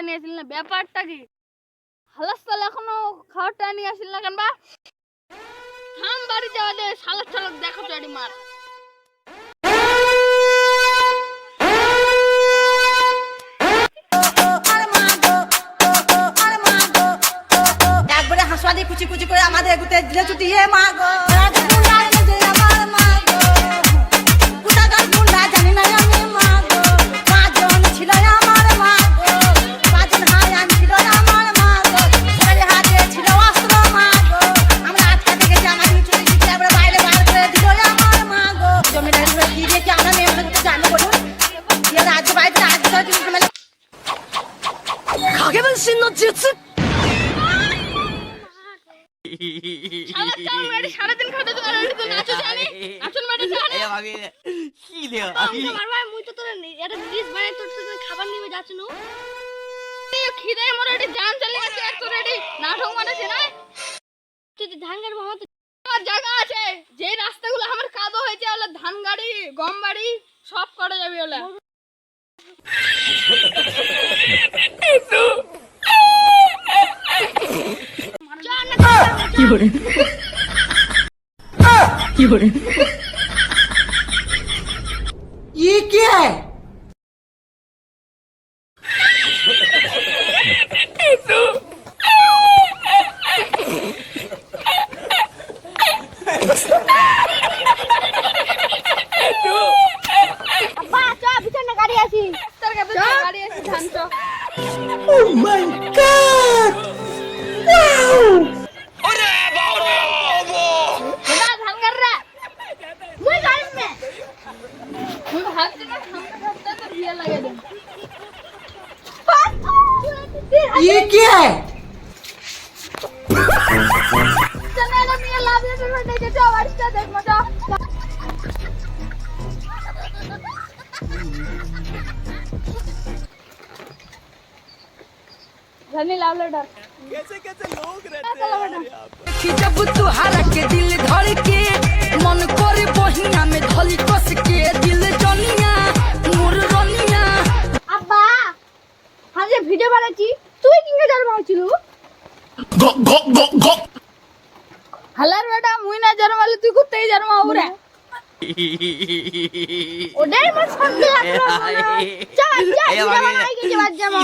নিয়ে আসিল না, ব্যাপারটা কি? হালাস তাহলে এখনো খাবারটা নিয়ে আসিল না কেন বা? থাম বাড়ি যাওয়া দে, শালাক শালাক দেখো চড়ি মার। একবারে হাসপাতালে কুচি কুচি করে আমাদের এগুতে দিলে ছুটিয়ে মা গো। সারাদিন খাটে তো নাচো জানি নাচন মাঠে জানি কি রে মারবা মুই তো তোর এটা ডিশ বানাই তোর খাবার নিয়ে যাচ্ছ না খিদে মোর এটি জান চলে গেছে তোর এটি নাটক মানেছে না তুই ধান গাড়ি মামা আমার জায়গা আছে যে রাস্তাগুলো আমার কাদো হয়েছে ওলা ধান গাড়ি গম বাড়ি সব করা যাবে ওলা কি করে কি করে ये क्या है? আব্বা চল পিছনে গাড়ি আসি তোর কাছে গাড়ি আসি ধান চো Oh my God! Wow! না ধান গাড় রে মুই গাড়ি মে মুই ভাবছি না সামনে রাস্তা তো ভিড় লাগে দে ये क्या है? चला ना मिया लाभ ये तो नहीं जाओ वास्ता देख मजा धनी लावले डर कैसे कैसे लोग रहते चला बेटा कि जब तू हारा के दिल धड़ के मन करे बहिया में धली कस के दिल जनिया मोर रनिया আব্বা আমি যে ভিডিও বানাচ্ছি তুই কিংকে জন্ম হচ্ছিল হালার বেটা মুই না জন্মালে তুই কুত্তেই জন্ম হবরে ওটাই মোর সন্দেহ লাগলো চল চল ভিডিও বানাই কি বাদ যাবো